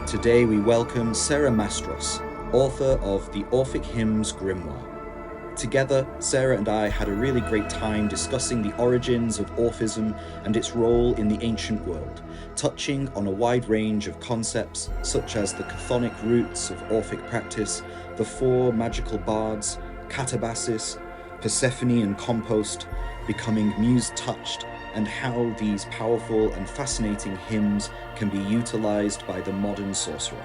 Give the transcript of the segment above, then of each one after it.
Today we welcome Sara Mastros, author of the Orphic hymns Grimoire. Together, Sara and I had a really great time discussing the origins of Orphism and its role in the ancient world, touching on a wide range of concepts such as the chthonic roots of Orphic practice, the four magical bards, katabasis, Persephone and compost, becoming Muse-Touched, and how these powerful and fascinating hymns can be utilized by the modern sorcerer.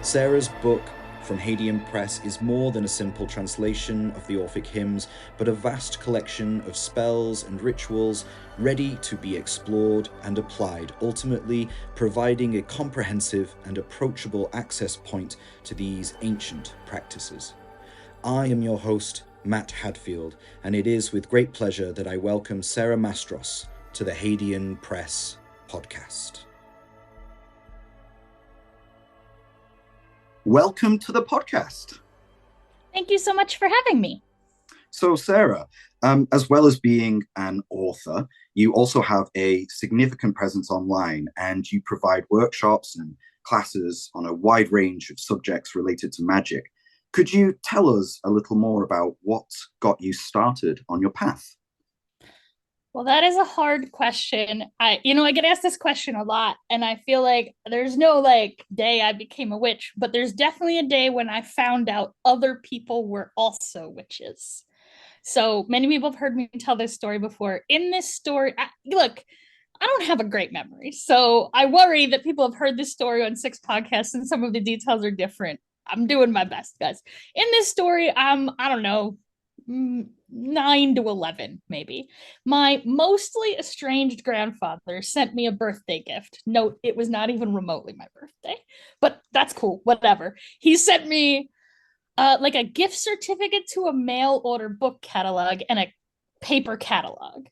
Sara's book from Hadean Press is more than a simple translation of the Orphic hymns, but a vast collection of spells and rituals ready to be explored and applied, ultimately providing a comprehensive and approachable access point to these ancient practices. I am your host, Matt Hadfield, and it is with great pleasure that I welcome Sara Mastros to the Hadean Press podcast. Welcome to the podcast. Thank you so much for having me. So, Sara, as well as being an author, you also have a significant presence online, and you provide workshops and classes on a wide range of subjects related to magic. Could you tell us a little more about what got you started on your path? Well, that is a hard question. I get asked this question a lot, and I feel like there's no day I became a witch, but there's definitely a day when I found out other people were also witches. So many people have heard me tell this story before. In this story, look, I don't have a great memory, so I worry that people have heard this story on 6 podcasts and some of the details are different. I'm doing my best, guys. In this story, I don't know, 9 to 11, maybe. My mostly estranged grandfather sent me a birthday gift. Note, it was not even remotely my birthday, but that's cool, whatever. He sent me a gift certificate to a mail order book catalog and a paper catalog.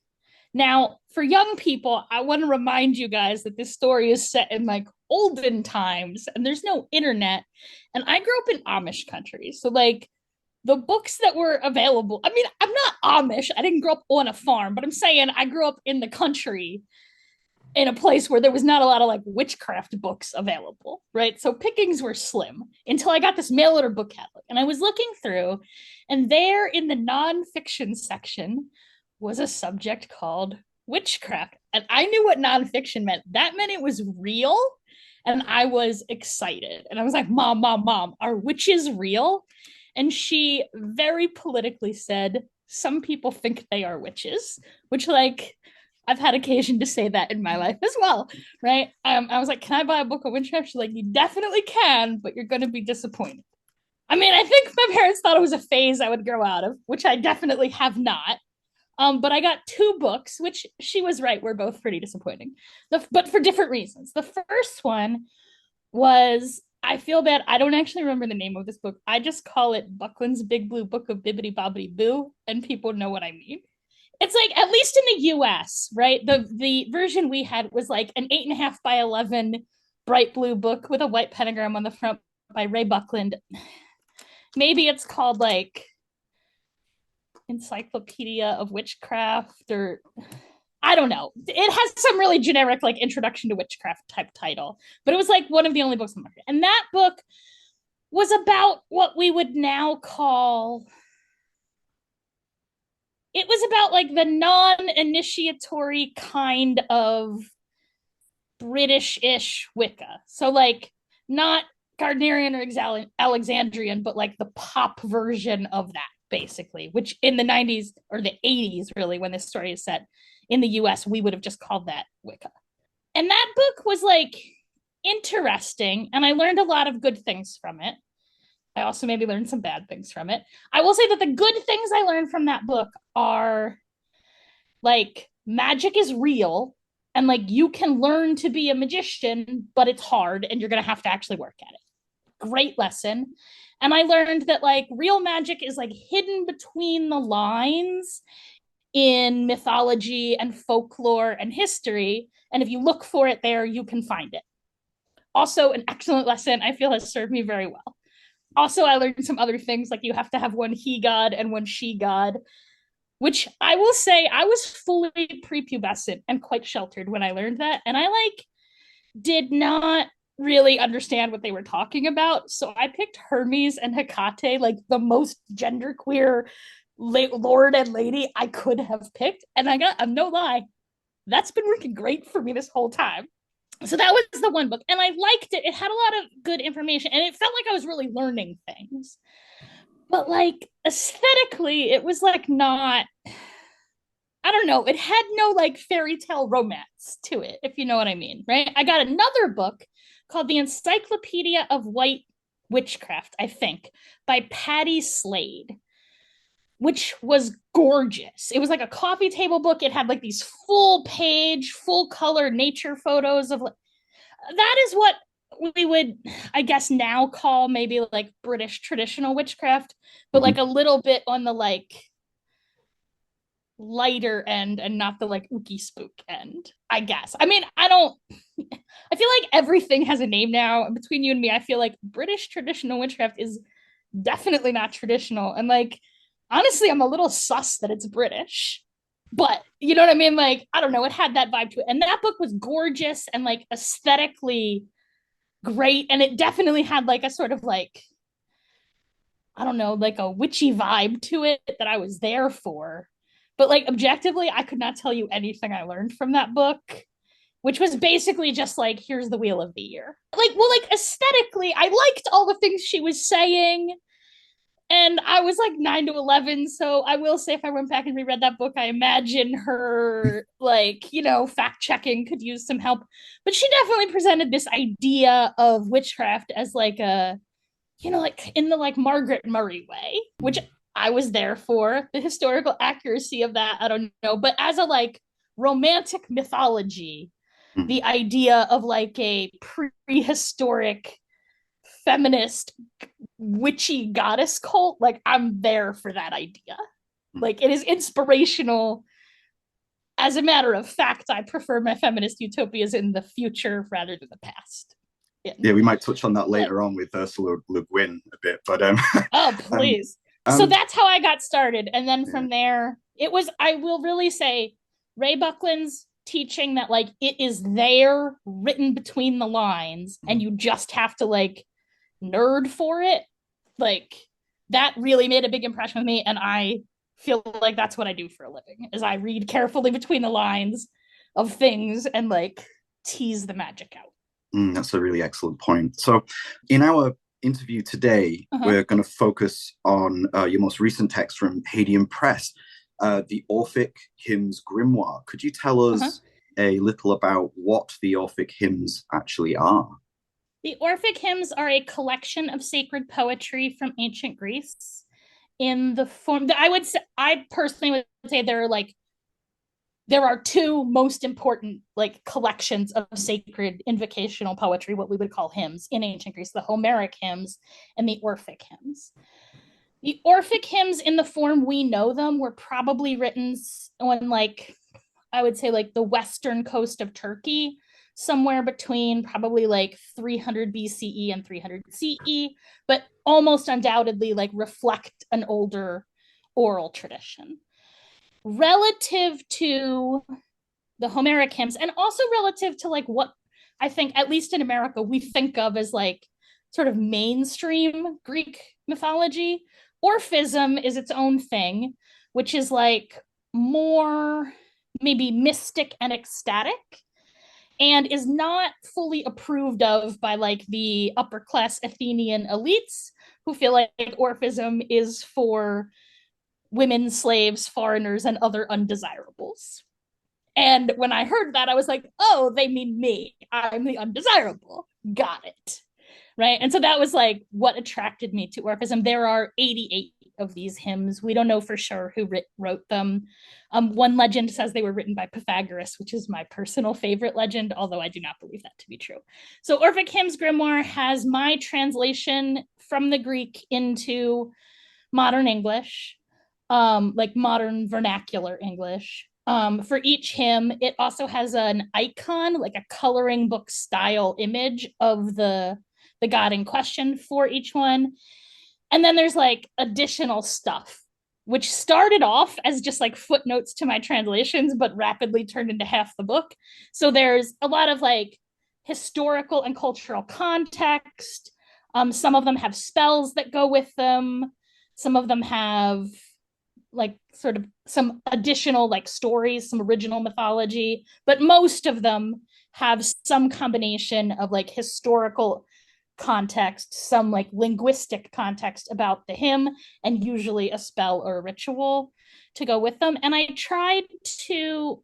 Now, for young people, I want to remind you guys that this story is set in olden times and there's no internet. And I grew up in Amish country. So the books that were available, I mean, I'm not Amish. I didn't grow up on a farm, but I'm saying I grew up in the country in a place where there was not a lot of witchcraft books available, right? So pickings were slim until I got this mail order book catalog. And I was looking through, and there in the nonfiction section was a subject called witchcraft. And I knew what nonfiction meant. That meant it was real. And I was excited. And I was like, Mom, are witches real? And she very politically said, some people think they are witches, which I've had occasion to say that in my life as well, right? I was like, can I buy a book of witchcraft? She's like, you definitely can, but you're going to be disappointed. I mean, I think my parents thought it was a phase I would grow out of, which I definitely have not. But I got 2 books, which she was right, were both pretty disappointing, but for different reasons. The first one was, I feel bad, I don't actually remember the name of this book. I just call it Buckland's Big Blue Book of Bibbidi Bobbidi Boo, and people know what I mean. It's at least in the US, right? The version we had was an 8.5 by 11 bright blue book with a white pentagram on the front by Ray Buckland. Maybe it's called Encyclopedia of Witchcraft, or I don't know. It has some really generic introduction to witchcraft type title, but it was one of the only books on the market. And that book was about what we would now call, it was about the non-initiatory kind of British-ish Wicca. So not Gardnerian or Alexandrian, but the pop version of that, basically, which in the 90s or the 80s, really, when this story is set in the US, we would have just called that Wicca. And that book was interesting, and I learned a lot of good things from it. I also maybe learned some bad things from it. I will say that the good things I learned from that book are magic is real, and you can learn to be a magician, but it's hard and you're going to have to actually work at it. Great lesson. And I learned that real magic is hidden between the lines in mythology and folklore and history. And if you look for it there, you can find it. Also, an excellent lesson I feel has served me very well. Also, I learned some other things, you have to have one he god and one she god, which I will say I was fully prepubescent and quite sheltered when I learned that. And I did not really understand what they were talking about. So I picked Hermes and Hecate, like the most genderqueer lord and lady I could have picked. And I'm no lie, that's been working great for me this whole time. So that was the one book. And I liked it. It had a lot of good information and it felt like I was really learning things. But like aesthetically, it was like not, I don't know, it had no like fairy tale romance to it, if you know what I mean, right? I got another book called The Encyclopedia of White Witchcraft, I think, by Patty Slade, which was gorgeous. It was like a coffee table book. It had like these full page, full color nature photos of that is what we would, I guess, now call maybe like British traditional witchcraft, but Mhm. like a little bit on the like lighter end and not the like ooky spook end, I guess. I mean, I feel like everything has a name now. Between you and me, I feel like British traditional witchcraft is definitely not traditional. And like, honestly, I'm a little sus that it's British. But you know what I mean? Like, I don't know, it had that vibe to it. And that book was gorgeous and like aesthetically great. And it definitely had like a sort of like, I don't know, like a witchy vibe to it that I was there for. But like objectively, I could not tell you anything I learned from that book, which was basically just like, here's the wheel of the year. Like, well, like aesthetically, I liked all the things she was saying. And I was like 9 to 11. So I will say, if I went back and reread that book, I imagine her, like, you know, fact checking could use some help. But she definitely presented this idea of witchcraft as like a, you know, like in the like Margaret Murray way, which I was there for. The historical accuracy of that, I don't know. But as a like romantic mythology, Mhm. the idea of like a prehistoric feminist witchy goddess cult, like I'm there for that idea. Like it is inspirational. As a matter of fact, I prefer my feminist utopias in the future rather than the past. Yeah, In. we might touch on that But later on with Ursula Le Guin a bit, but oh um, please. So um, that's how I got started. And then yeah. from there, it was, I will really say, Ray Buckland's teaching that like it is there written between the lines and you just have to like nerd for it, like that really made a big impression with me. And I feel like that's what I do for a living, is I read carefully between the lines of things and like tease the magic out. That's a really excellent point. So, in our interview today, Uh-huh. we're going to focus on your most recent text from Hadean Press, the Orphic Hymns Grimoire. Could you tell Uh-huh. us a little about what the Orphic hymns actually are? The Orphic hymns are a collection of sacred poetry from ancient Greece in the form that I personally would say there are two most important like collections of sacred invocational poetry, what we would call hymns in ancient Greece: the Homeric hymns and the Orphic hymns. The Orphic hymns, in the form we know them, were probably written on like, I would say like the western coast of Turkey, somewhere between probably like 300 BCE and 300 CE, but almost undoubtedly like reflect an older oral tradition. Relative to the Homeric hymns, and also relative to like what I think, at least in America, we think of as like sort of mainstream Greek mythology. Orphism is its own thing, which is like more maybe mystic and ecstatic, and is not fully approved of by like the upper class Athenian elites who feel like Orphism is for women, slaves, foreigners, and other undesirables. And when I heard that, I was like, oh, they mean me. I'm the undesirable. Got it. Right. And so that was like what attracted me to Orphism. There are 88 of these hymns. We don't know for sure who wrote them. One legend says they were written by Pythagoras, which is my personal favorite legend, although I do not believe that to be true. So Orphic Hymns Grimoire has my translation from the Greek into modern English, like modern vernacular English. For each hymn, it also has an icon, like a coloring book style image of the god in question for each one. And then there's like additional stuff, which started off as just like footnotes to my translations, but rapidly turned into half the book. So there's a lot of like historical and cultural context. Some of them have spells that go with them. Some of them have like sort of some additional like stories, some original mythology, but most of them have some combination of like historical context, some like linguistic context about the hymn, and usually a spell or a ritual to go with them. And I tried to,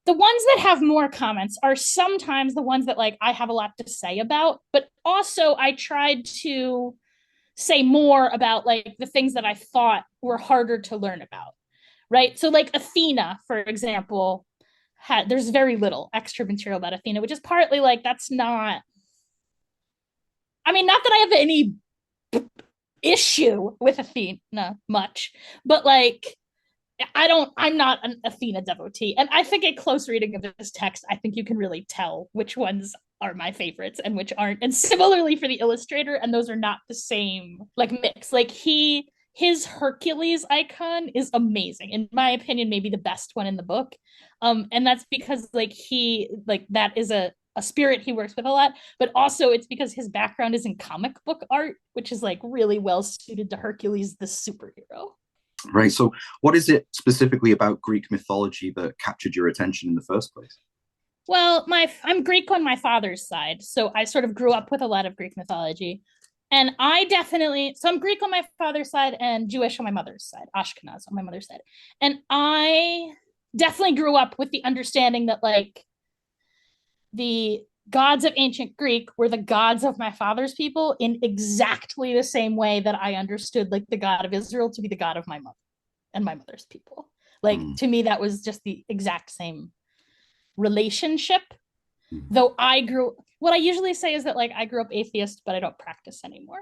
the ones that have more comments are sometimes the ones that like I have a lot to say about, but also I tried to say more about like the things that I thought were harder to learn about, right? So like Athena, for example, there's very little extra material about Athena, which is partly like that's not, I mean, not that I have any issue with Athena much, but like I'm not an Athena devotee. And I think a close reading of this text, I think you can really tell which ones are my favorites and which aren't. And similarly for the illustrator, and those are not the same like mix. Like his Hercules icon is amazing. In my opinion, maybe the best one in the book. And that's because like that is a spirit he works with a lot, but also it's because his background is in comic book art, which is like really well suited to Hercules, the superhero. Right. So what is it specifically about Greek mythology that captured your attention in the first place? Well, I'm Greek on my father's side, so I sort of grew up with a lot of Greek mythology. And I'm Greek on my father's side and Jewish on my mother's side, Ashkenaz on my mother's side. And I definitely grew up with the understanding that like the gods of ancient Greek were the gods of my father's people in exactly the same way that I understood like the God of Israel to be the God of my mother and my mother's people. Like to me, that was just the exact same relationship. Though what I usually say is that like I grew up atheist, but I don't practice anymore.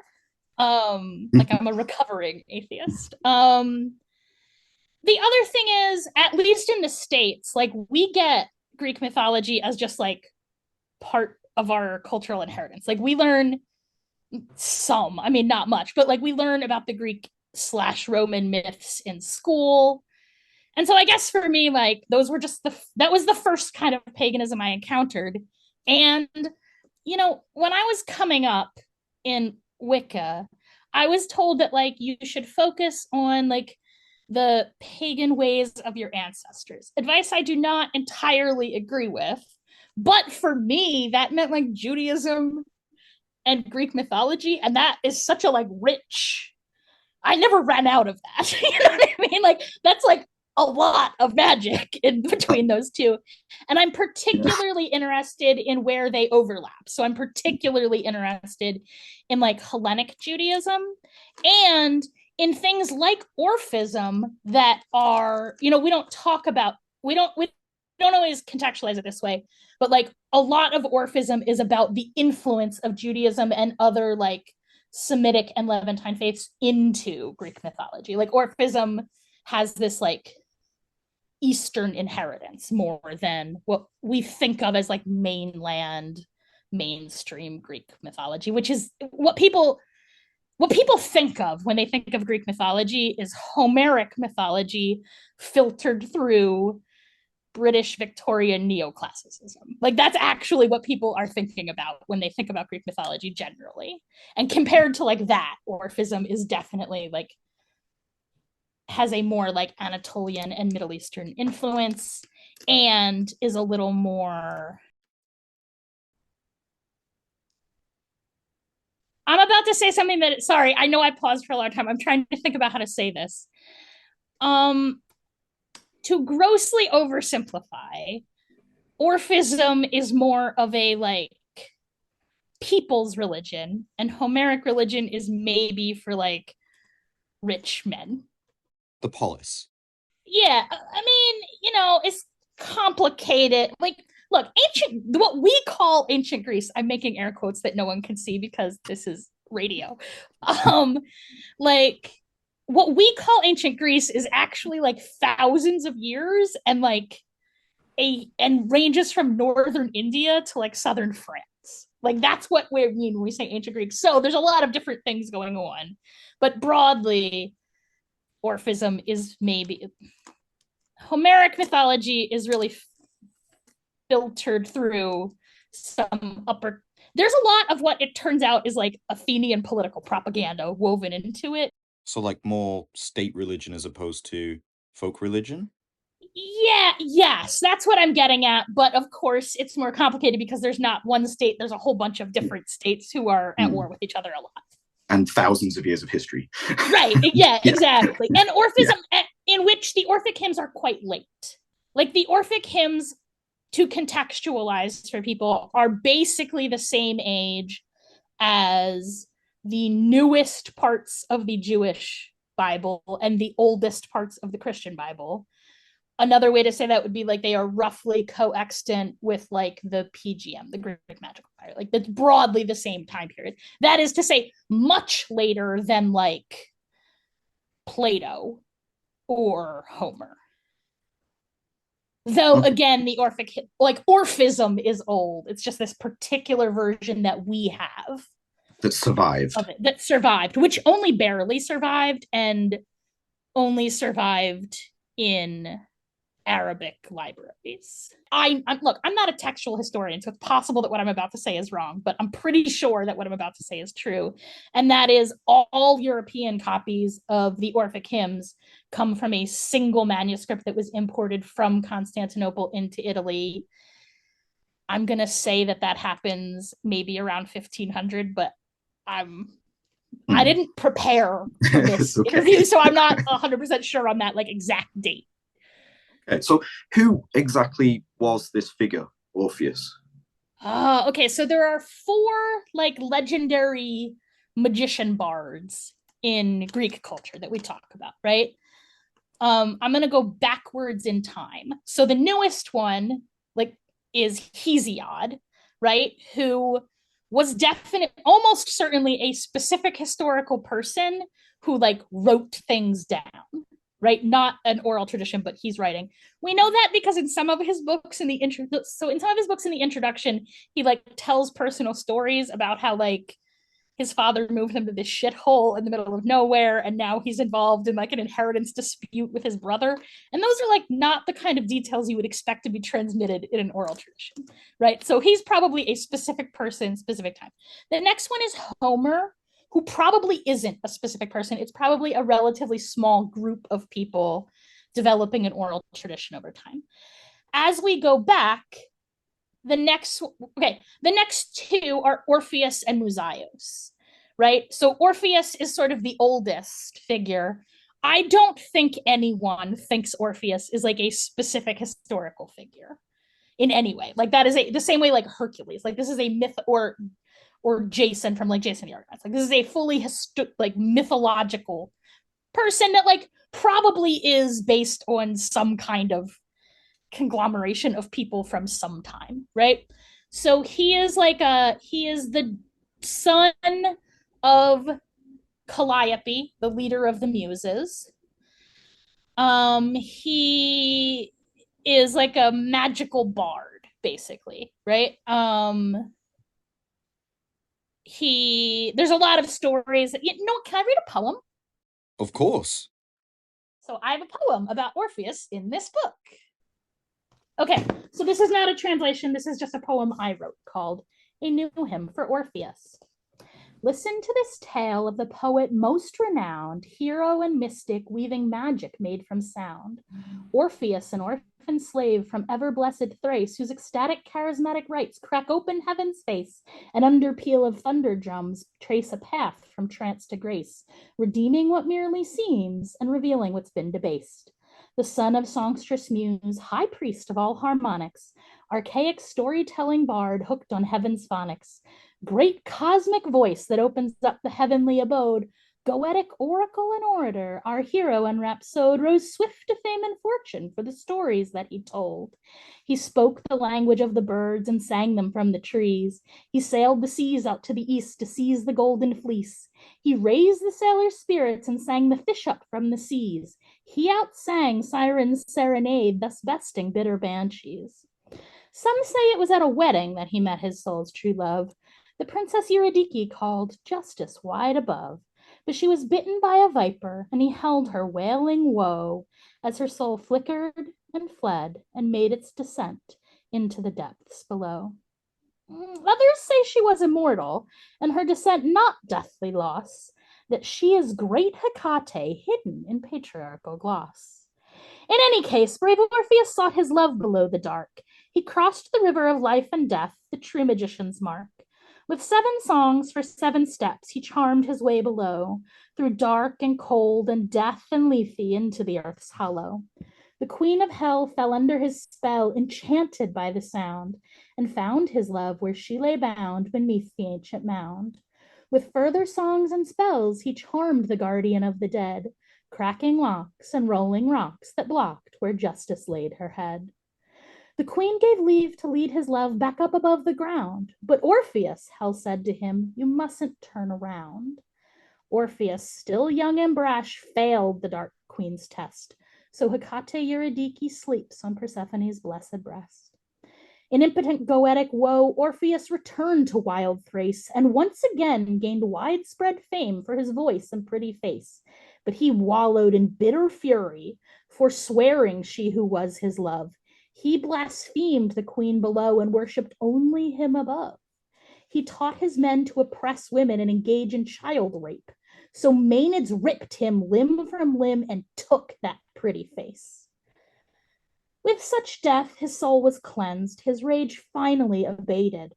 Like I'm a recovering atheist. The other thing is, at least in the States, like we get Greek mythology as just like part of our cultural inheritance. Like we learn some, I mean, not much, but like we learn about the Greek/Roman myths in school. And so I guess for me, like those were just that was the first kind of paganism I encountered. And, you know, when I was coming up in Wicca, I was told that like you should focus on like the pagan ways of your ancestors. Advice I do not entirely agree with. But for me, that meant like Judaism and Greek mythology. And that is such a like rich, I never ran out of that. You know what I mean? Like that's like a lot of magic in between those two. And I'm particularly interested in where they overlap. So I'm particularly interested in like Hellenic Judaism and in things like Orphism that are, you know, we don't always contextualize it this way, but like a lot of Orphism is about the influence of Judaism and other like Semitic and Levantine faiths into Greek mythology. Like Orphism has this like Eastern inheritance more than what we think of as like mainstream Greek mythology, which is what people think of when they think of Greek mythology is Homeric mythology filtered through British Victorian neoclassicism. Like that's actually what people are thinking about when they think about Greek mythology generally. And compared to like that, Orphism is definitely like has a more like Anatolian and Middle Eastern influence and is a little more. I'm about to say something that, sorry, I know I paused for a long time. I'm trying to think about how to say this. To grossly oversimplify, Orphism is more of a like people's religion, and Homeric religion is maybe for like rich men. The polis. Yeah, I mean, you know, it's complicated. Like, look, what we call ancient Greece, I'm making air quotes that no one can see because this is radio. Like what we call ancient Greece is actually like thousands of years and like and ranges from northern India to like southern France. Like that's what we mean when we say ancient Greek. So there's a lot of different things going on, but broadly, Orphism is maybe Homeric mythology is really filtered through some upper. There's a lot of what it turns out is like Athenian political propaganda woven into it. So, like, more state religion as opposed to folk religion? Yeah, yes, that's what I'm getting at. But of course, it's more complicated because there's not one state, there's a whole bunch of different states who are at war with each other a lot. And thousands of years of history. Right, yeah, Yeah. exactly. And Orphism, in which the Orphic hymns are quite late. Like the Orphic hymns, to contextualize for people, are basically the same age as the newest parts of the Jewish Bible and the oldest parts of the Christian Bible. Another way to say that would be like they are roughly coextant with like the PGM, the Greek Magical Fire. Like that's broadly the same time period. That is to say, much later than like Plato or Homer. Though again, the Orphic, like Orphism is old. It's just this particular version that we have that survived. of it, that survived, which only barely survived and only survived in Arabic libraries. Look, I'm not a textual historian, so it's possible that what I'm about to say is wrong, but I'm pretty sure that what I'm about to say is true. And that is all European copies of the Orphic hymns come from a single manuscript that was imported from Constantinople into Italy. I'm going to say that that happens maybe around 1500, but I didn't prepare for this interview, so I'm not 100% sure on that like exact date. Okay, so who exactly was this figure, Orpheus? Okay, so there are 4 like legendary magician bards in Greek culture that we talk about, right? I'm gonna go backwards in time. So the newest one, like, is Hesiod, right? Who was almost certainly a specific historical person who like wrote things down, right? Not an oral tradition, but he's writing. We know that because in some of his books in the introduction, he like tells personal stories about how like his father moved him to this shithole in the middle of nowhere, and now he's involved in like an inheritance dispute with his brother. And those are like not the kind of details you would expect to be transmitted in an oral tradition, right? So he's probably a specific person, specific time. The next one is Homer, who probably isn't a specific person. It's probably a relatively small group of people developing an oral tradition over time. As we go back, the next 2 are Orpheus and Muses, right? So Orpheus is sort of the oldest figure. I don't think anyone thinks Orpheus is like a specific historical figure in any way. Like that is the same way like Hercules. Like this is a myth, or Jason from like Jason the Argonauts. Like this is a fully like mythological person that like probably is based on some kind of conglomeration of people from some time, right? So he is the son of Calliope, the leader of the Muses. He is like a magical bard, basically, right? There's a lot of stories. Can I read a poem? Of course. So I have a poem about Orpheus in this book. Okay, so this is not a translation. This is just a poem I wrote called A New Hymn for Orpheus. Listen to this tale of the poet most renowned, hero and mystic, weaving magic made from sound. Orpheus, an orphan slave from ever-blessed Thrace, whose ecstatic charismatic rites crack open heaven's face, and under peal of thunder drums trace a path from trance to grace, redeeming what merely seems and revealing what's been debased. The son of songstress Muse, high priest of all harmonics, archaic storytelling bard hooked on heaven's phonics, great cosmic voice that opens up the heavenly abode, goetic oracle and orator, our hero and rhapsode rose swift to fame and fortune for the stories that he told. He spoke the language of the birds and sang them from the trees. He sailed the seas out to the east to seize the golden fleece. He raised the sailors' spirits and sang the fish up from the seas. He outsang Siren's serenade, thus besting bitter banshees. Some say it was at a wedding that he met his soul's true love, the Princess Eurydice called Justice wide above. But she was bitten by a viper, and he held her wailing woe as her soul flickered and fled and made its descent into the depths below. Others say she was immortal, and her descent not deathly loss, that she is great Hecate hidden in patriarchal gloss. In any case, brave Orpheus sought his love below the dark. He crossed the river of life and death, the true magician's mark. With 7 songs for 7 steps, he charmed his way below, through dark and cold and death and lethe into the earth's hollow. The queen of hell fell under his spell, enchanted by the sound, and found his love where she lay bound beneath the ancient mound. With further songs and spells, he charmed the guardian of the dead, cracking locks and rolling rocks that blocked where justice laid her head. The queen gave leave to lead his love back up above the ground, but Orpheus, hell said to him, you mustn't turn around. Orpheus, still young and brash, failed the dark queen's test, so Hecate Eurydice sleeps on Persephone's blessed breast. In impotent goetic woe, Orpheus returned to wild Thrace, and once again gained widespread fame for his voice and pretty face. But he wallowed in bitter fury, forswearing she who was his love. He blasphemed the queen below and worshipped only him above. He taught his men to oppress women and engage in child rape. So Maenads ripped him limb from limb and took that pretty face. With such death, his soul was cleansed, his rage finally abated,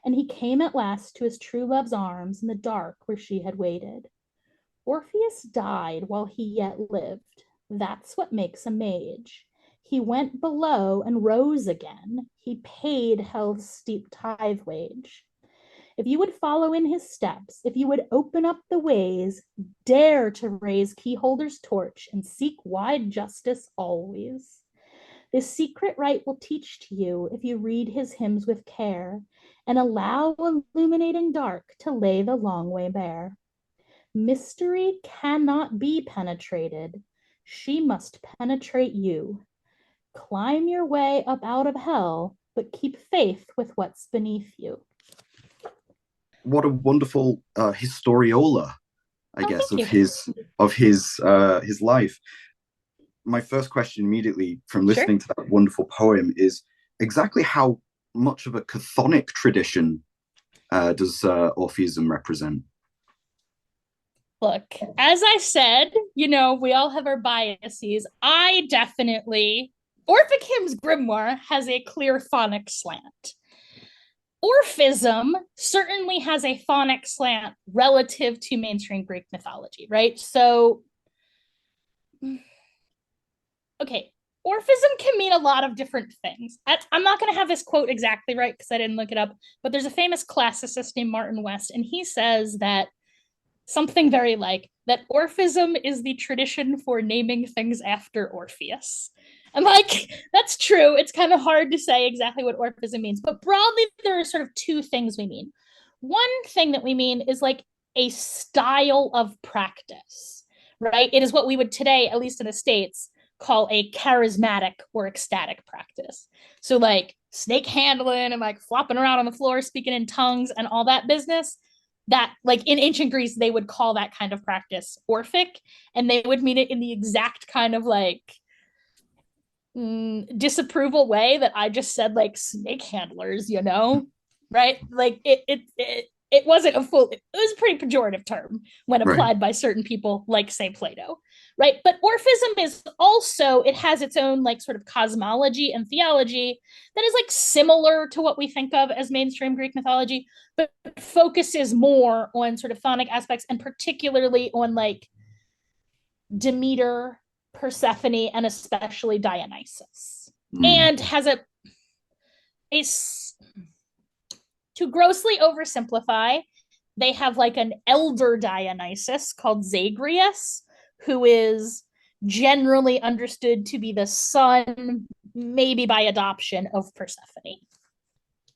and he came at last to his true love's arms in the dark where she had waited. Orpheus died while he yet lived. That's what makes a mage. He went below and rose again. He paid hell's steep tithe wage. If you would follow in his steps, if you would open up the ways, dare to raise Keyholder's torch and seek wide justice always. This secret rite will teach to you if you read his hymns with care and allow illuminating dark to lay the long way bare. Mystery cannot be penetrated. She must penetrate you. Climb your way up out of hell, but keep faith with what's beneath you. What a wonderful historiola, I guess, of his life. My first question immediately from listening to that wonderful poem is exactly how much of a chthonic tradition does Orphism represent? Look, as I said, we all have our biases. Orphic Hymns Grimoire has a clear phonic slant. Orphism certainly has a phonic slant relative to mainstream Greek mythology, right? So, okay, Orphism can mean a lot of different things. I'm not going to have this quote exactly right because I didn't look it up, but there's a famous classicist named Martin West, and he says that something very like that Orphism is the tradition for naming things after Orpheus. And that's true. It's kind of hard to say exactly what Orphism means, but broadly, there are sort of 2 things we mean. One thing that we mean is like a style of practice, right? It is what we would today, at least in the States, call a charismatic or ecstatic practice. So like snake handling and like flopping around on the floor, speaking in tongues and all that business, that like in ancient Greece, they would call that kind of practice Orphic, and they would mean it in the exact kind of like disapproval way that I just said, like snake handlers, right? Like it wasn't it was a pretty pejorative term when applied by certain people, like say Plato, right? But Orphism is also, it has its own like sort of cosmology and theology that is like similar to what we think of as mainstream Greek mythology, but focuses more on sort of chthonic aspects and particularly on like Demeter, Persephone, and especially Dionysus. And has to grossly oversimplify, they have like an elder Dionysus called Zagreus, who is generally understood to be the son, maybe by adoption, of Persephone.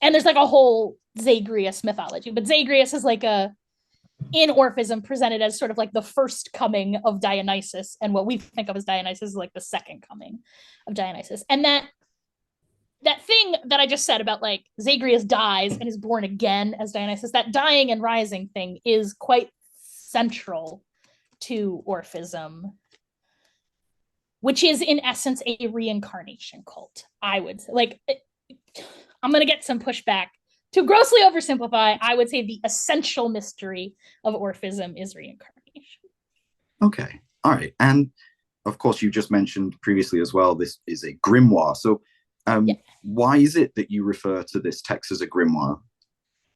And there's like a whole Zagreus mythology, but Zagreus is like in Orphism presented as sort of like the first coming of Dionysus, and what we think of as Dionysus is like the second coming of Dionysus. And that thing that I just said about like Zagreus dies and is born again as Dionysus, that dying and rising thing is quite central to Orphism, which is in essence a reincarnation cult. I would say, like, I'm going to get some pushback to grossly oversimplify, I would say the essential mystery of Orphism is reincarnation. Okay. All right. And of course, you just mentioned previously as well, this is a grimoire. So Yeah. why is it that you refer to this text as a grimoire?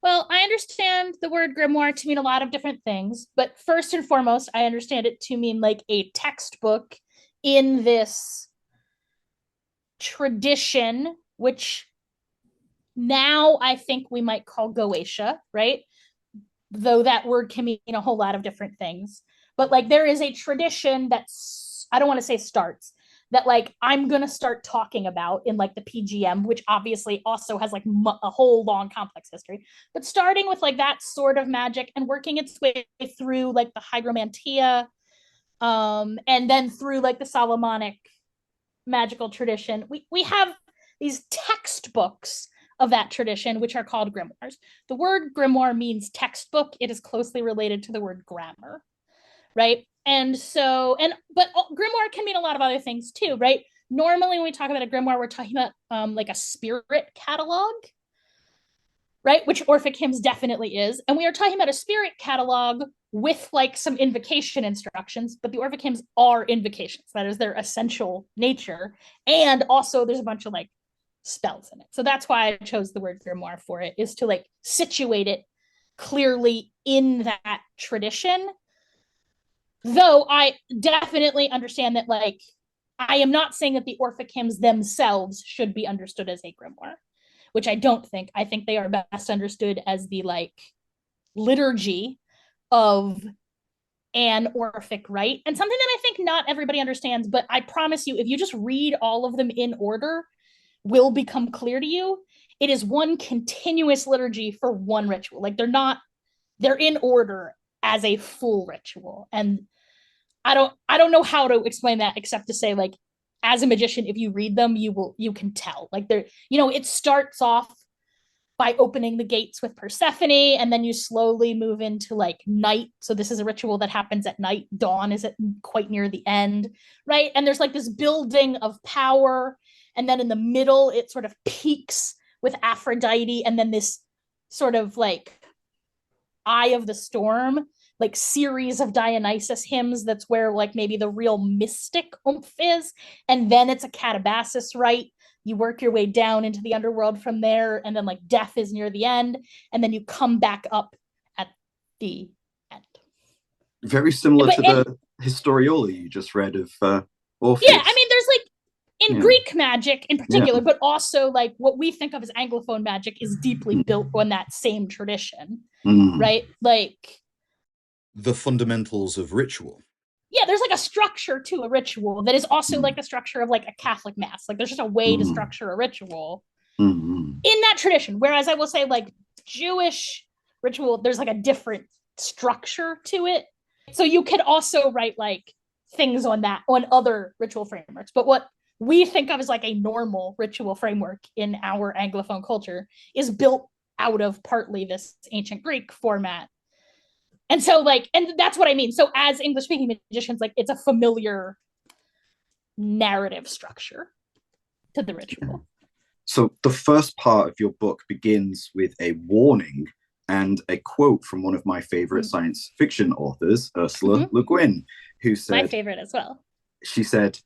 Well, I understand the word grimoire to mean a lot of different things, but first and foremost, I understand it to mean like a textbook in this tradition, which now I think we might call Goetia, right? Though that word can mean a whole lot of different things. But like there is a tradition that's, I don't want to say starts, that like I'm going to start talking about in like the PGM, which obviously also has like a whole long complex history, but starting with like that sort of magic and working its way through like the hygromantia, and then through like the Solomonic magical tradition. We have these textbooks of that tradition, which are called grimoires. The word grimoire means textbook. It is closely related to the word grammar, right? And so, but grimoire can mean a lot of other things too, right? Normally, when we talk about a grimoire, we're talking about like a spirit catalog, right? Which Orphic hymns definitely is. And we are talking about a spirit catalog with like some invocation instructions, but the Orphic hymns are invocations. That is their essential nature. And also there's a bunch of like spells in it. So that's why I chose the word grimoire for it, is to like situate it clearly in that tradition. Though I definitely understand that like I am not saying that the Orphic hymns themselves should be understood as a grimoire, which I don't think. I think they are best understood as the like liturgy of an Orphic rite, and something that I think not everybody understands, but I promise you, if you just read all of them in order, will become clear to you. It is one continuous liturgy for one ritual. Like they're in order as a full ritual. And I don't know how to explain that except to say like as a magician, if you read them, you can tell. Like they're, it starts off by opening the gates with Persephone, and then you slowly move into like night. So this is a ritual that happens at night. Dawn is at quite near the end, right? And there's like this building of power, and then in the middle it sort of peaks with Aphrodite, and then this sort of like eye of the storm, like series of Dionysus hymns. That's where like maybe the real mystic oomph is, and then it's a katabasis rite. You work your way down into the underworld from there, and then like death is near the end, and then you come back up at the end. Very similar to the Historiola you just read of Orpheus. Yeah, I mean, there's like in Greek magic in particular, but also like what we think of as Anglophone magic is deeply built on that same tradition, right? Like the fundamentals of ritual. Yeah, there's like a structure to a ritual that is also like the structure of like a Catholic mass. Like there's just a way to structure a ritual in that tradition. Whereas I will say like Jewish ritual, there's like a different structure to it. So you could also write like things on other ritual frameworks. But what we think of as like a normal ritual framework in our Anglophone culture is built out of partly this ancient Greek format. And so like, and that's what I mean. So as English speaking magicians, like it's a familiar narrative structure to the ritual. So the first part of your book begins with a warning and a quote from one of my favorite science fiction authors, Ursula Le Guin, who said, my favorite as well. She said,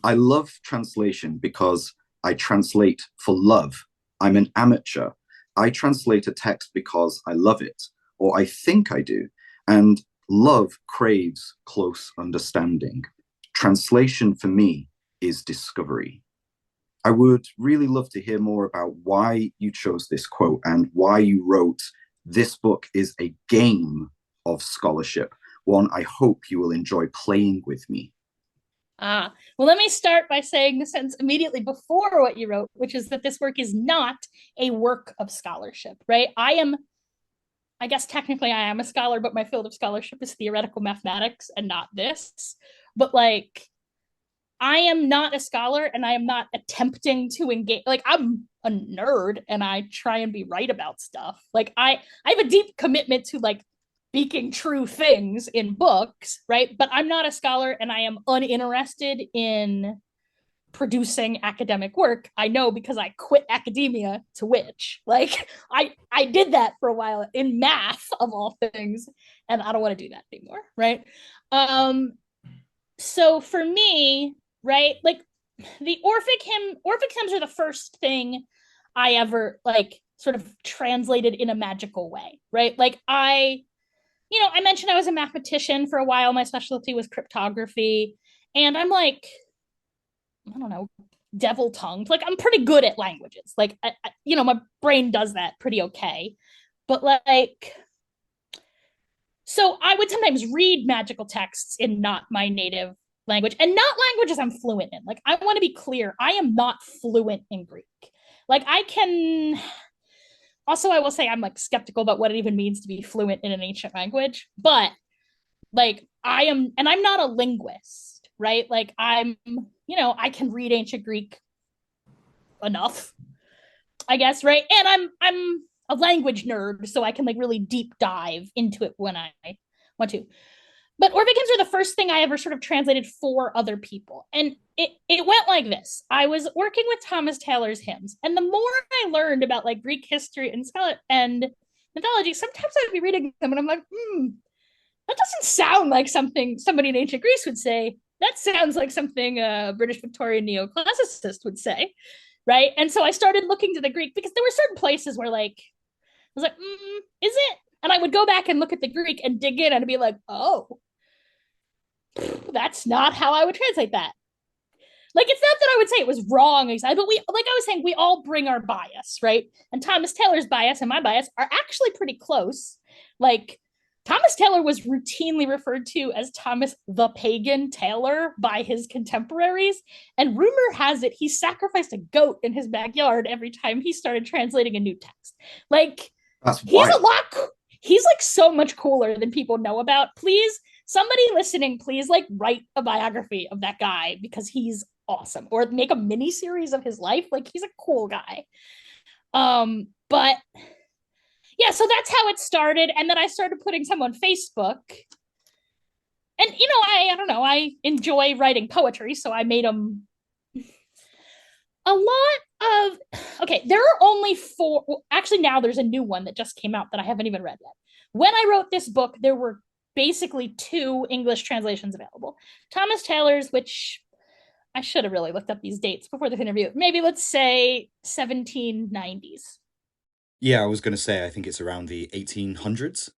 "I love translation because I translate for love. I'm an amateur. I translate a text because I love it, or I think I do. And love craves close understanding. Translation for me is discovery." I would really love to hear more about why you chose this quote and why you wrote, "This book is a game of scholarship, one I hope you will enjoy playing with me." Well, let me start by saying the sentence immediately before what you wrote, which is that this work is not a work of scholarship, right? I guess technically I am a scholar, but my field of scholarship is theoretical mathematics and not this. But like, I am not a scholar and I am not attempting to engage. Like, I'm a nerd and I try and be right about stuff. Like, I have a deep commitment to like speaking true things in books, right? But I'm not a scholar and I am uninterested in producing academic work. I know because I quit academia to witch. Like I did that for a while in math of all things, and I don't want to do that anymore, right? So for me, right, like the Orphic hymns are the first thing I ever like sort of translated in a magical way, right? Like I mentioned I was a mathematician for a while. My specialty was cryptography. And I'm like, I don't know, devil tongued. Like I'm pretty good at languages. Like, my brain does that pretty okay. But like, so I would sometimes read magical texts in not my native language and not languages I'm fluent in. Like I want to be clear, I am not fluent in Greek. Like I can also, I will say I'm like skeptical about what it even means to be fluent in an ancient language, but like I am, and I'm not a linguist, right? Like I'm, I can read ancient Greek enough, I guess, right? And I'm a language nerd, so I can like really deep dive into it when I want to. But Orphic hymns are the first thing I ever sort of translated for other people. And it went like this. I was working with Thomas Taylor's hymns, and the more I learned about like Greek history and mythology, sometimes I'd be reading them and I'm like, that doesn't sound like something somebody in ancient Greece would say. That sounds like something a British Victorian neoclassicist would say, right? And so I started looking to the Greek because there were certain places where like I was like, is it? And I would go back and look at the Greek and dig in and be like, oh, that's not how I would translate that. Like, it's not that I would say it was wrong, but we, like I was saying, we all bring our bias, right? And Thomas Taylor's bias and my bias are actually pretty close. Like, Thomas Taylor was routinely referred to as Thomas the Pagan Taylor by his contemporaries. And rumor has it he sacrificed a goat in his backyard every time he started translating a new text. Like, he's like so much cooler than people know about. Please, somebody listening, please like write a biography of that guy because he's awesome, or make a mini series of his life. Like he's a cool guy. But yeah, so that's how it started. And then I started putting some on Facebook. And I don't know, I enjoy writing poetry, so I made them a lot of there are only 4. Well, actually now there's a new one that just came out that I haven't even read yet. When I wrote this book, there were basically 2 English translations available. Thomas Taylor's, which I should have really looked up these dates before this interview. Maybe let's say 1790s. Yeah, I was going to say, I think it's around the 1800s.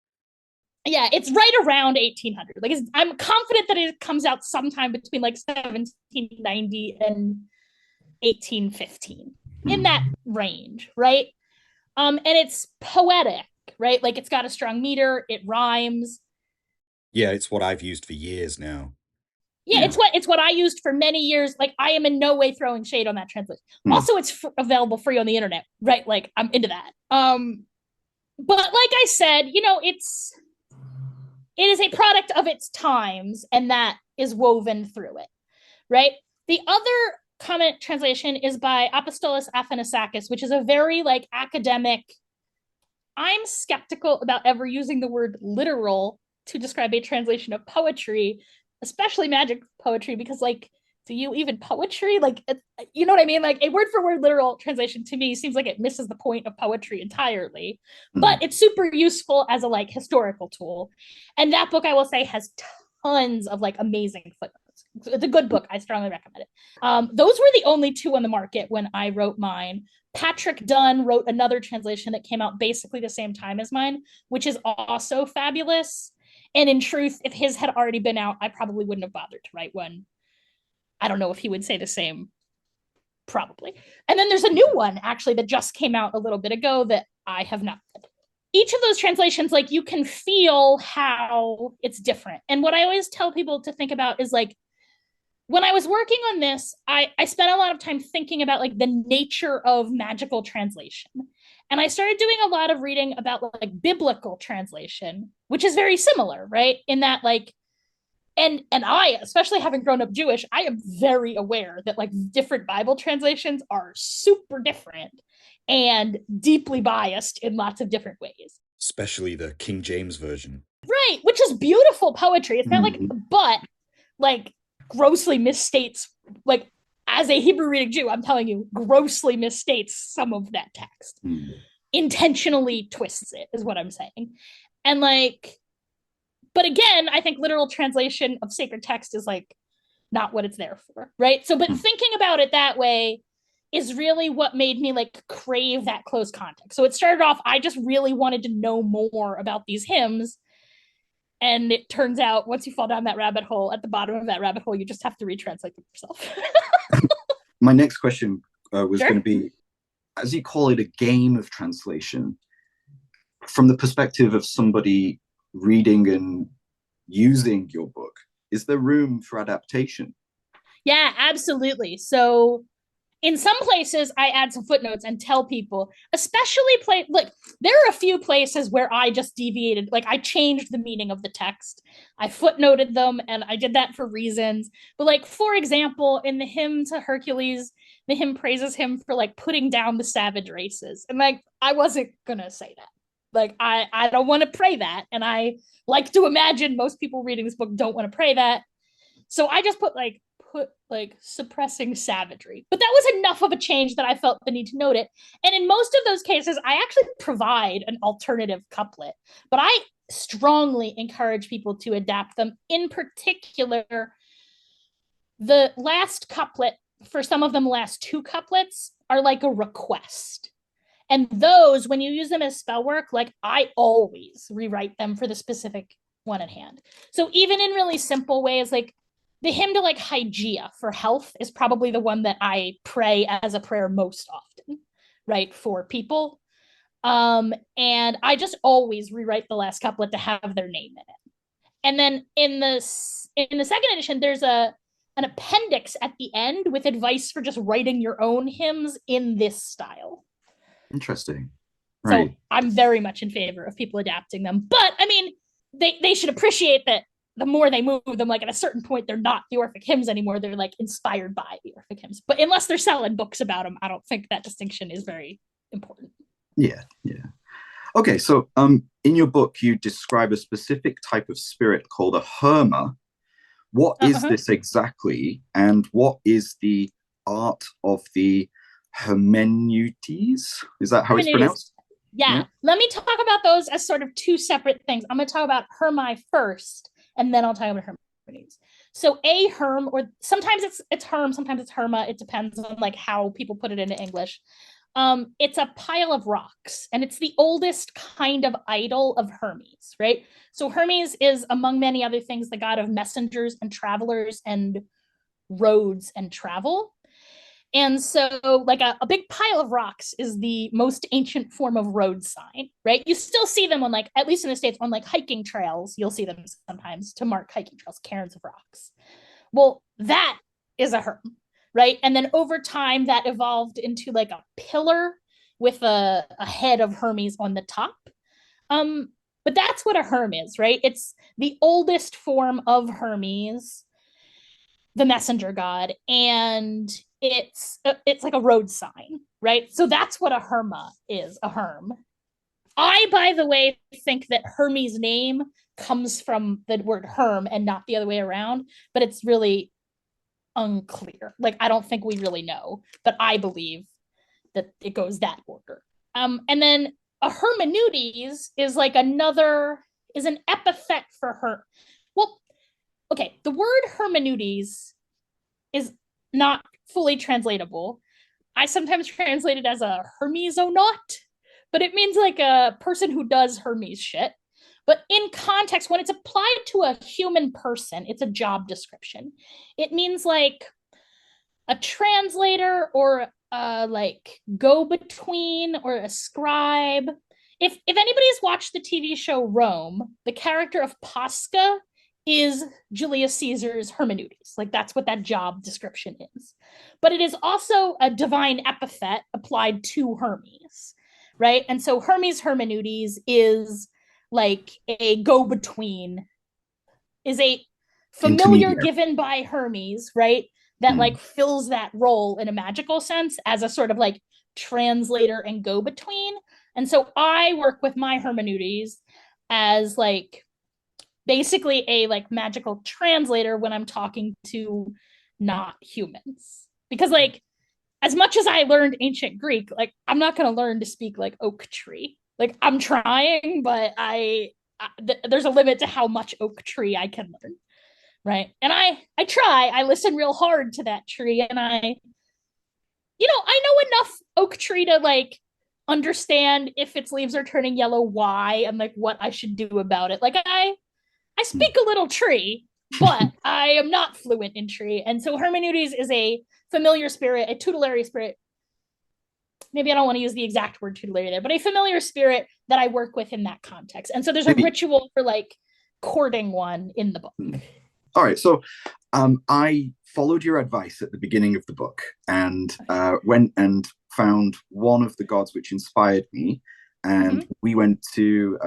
Yeah, it's right around 1800. Like, I'm confident that it comes out sometime between like 1790 and 1815, in that range, right? And it's poetic, right? Like, it's got a strong meter, it rhymes. Yeah, it's what I've used for years now. Yeah, it's what I used for many years. Like, I am in no way throwing shade on that translation. Also, it's available free on the internet, right? Like, I'm into that. But like I said, it is a product of its times, and that is woven through it, right? The other common translation is by Apostolos Athanassakis, which is a very like academic. I'm skeptical about ever using the word literal to describe a translation of poetry, especially magic poetry, because like, do you even poetry? Like, you know what I mean? Like, a word for word literal translation to me seems like it misses the point of poetry entirely, but it's super useful as a like historical tool. And that book, I will say, has tons of like amazing footnotes. It's a good book. I strongly recommend it. Those were the only 2 on the market when I wrote mine. Patrick Dunn wrote another translation that came out basically the same time as mine, which is also fabulous. And in truth, if his had already been out, I probably wouldn't have bothered to write one. I don't know if he would say the same, probably. And then there's a new one, actually, that just came out a little bit ago that I have not read. Each of those translations, like, you can feel how it's different. And what I always tell people to think about is, like, when I was working on this, I spent a lot of time thinking about, like, the nature of magical translation. And I started doing a lot of reading about, like, biblical translation, which is very similar, right? In that, like, and I, especially having grown up Jewish, I am very aware that like different Bible translations are super different and deeply biased in lots of different ways. Especially the King James version. Right, which is beautiful poetry. It's not like, but like grossly misstates like as a Hebrew reading Jew, I'm telling you, grossly misstates some of that text. Intentionally twists it, is what I'm saying. And like, but again, I think literal translation of sacred text is like not what it's there for, right? So, but thinking about it that way is really what made me like crave that close contact. So it started off, I just really wanted to know more about these hymns. And it turns out once you fall down that rabbit hole, at the bottom of that rabbit hole, you just have to retranslate them yourself. My next question was going to be, as you call it, a game of translation, from the perspective of somebody reading and using your book, is there room for adaptation? Yeah, absolutely. So in some places, I add some footnotes and tell people, especially like there are a few places where I just deviated, like I changed the meaning of the text. I footnoted them, and I did that for reasons. But like, for example, in the hymn to Hercules, the hymn praises him for like putting down the savage races. And like, I wasn't gonna say that. Like, I don't want to pray that. And I like to imagine most people reading this book don't want to pray that. So I just put suppressing savagery. But that was enough of a change that I felt the need to note it. And in most of those cases, I actually provide an alternative couplet, but I strongly encourage people to adapt them. In particular, the last couplet, for some of them, last two couplets are like a request. And those, when you use them as spell work, like I always rewrite them for the specific one at hand. So even in really simple ways, like the hymn to like Hygeia for health is probably the one that I pray as a prayer most often, right, for people. And I just always rewrite the last couplet to have their name in it. And then in the second edition, there's an appendix at the end with advice for just writing your own hymns in this style. Interesting. Right. So I'm very much in favor of people adapting them. But I mean, they should appreciate that the more they move them, like at a certain point, they're not the Orphic hymns anymore. They're like inspired by the Orphic hymns. But unless they're selling books about them, I don't think that distinction is very important. Yeah. Okay, so in your book, you describe a specific type of spirit called a Herma. What is this exactly, and what is the art of the hermeneutes? Is that how it's pronounced? Yeah. Let me talk about those as sort of two separate things. I'm going to talk about Hermi first, and then I'll talk about hermeneutes. So a herm, or sometimes it's herm, sometimes it's herma. It depends on like how people put it into English. It's a pile of rocks, and it's the oldest kind of idol of Hermes, right? So Hermes is, among many other things, the god of messengers and travelers and roads and travel. And so like a big pile of rocks is the most ancient form of road sign, right? You still see them on like, at least in the States, on like hiking trails, you'll see them sometimes to mark hiking trails, cairns of rocks. Well, that is a herm, right? And then over time that evolved into like a pillar with a head of Hermes on the top. But that's what a herm is, right? It's the oldest form of Hermes, the messenger god, and it's like a road sign, right? So that's what a herma is, a herm. I, by the way, think that Hermes' name comes from the word herm and not the other way around, but it's really unclear. Like, I don't think we really know, but I believe that it goes that order. And then a hermeneutes is like is an epithet for her. Well, okay, the word hermeneutes is not fully translatable. I sometimes translate it as a Hermesonaut, but it means like a person who does Hermes shit. But in context, when it's applied to a human person, it's a job description. It means like a translator or a like go-between or a scribe. If anybody's watched the TV show Rome, the character of Posca is Julius Caesar's hermeneutes. Like, that's what that job description is. But it is also a divine epithet applied to Hermes, right? And so Hermes hermeneutes is like a go-between, is a familiar given by Hermes, right? That like fills that role in a magical sense as a sort of like translator and go-between. And so I work with my hermeneutes as like basically a like magical translator when I'm talking to not humans. because like as much as I learned ancient Greek, like I'm not going to learn to speak like oak tree. Like I'm trying, but there's a limit to how much oak tree I can learn, right? And I try. I listen real hard to that tree, and I know enough oak tree to like understand if its leaves are turning yellow, why, and like what I should do about it. Like I speak a little tree, but I am not fluent in tree. And so hermeneutes is a familiar spirit, a tutelary spirit. Maybe I don't want to use the exact word tutelary there, but a familiar spirit that I work with in that context. And so there's a ritual for like courting one in the book. All right. So I followed your advice at the beginning of the book and went and found one of the gods which inspired me. And we went to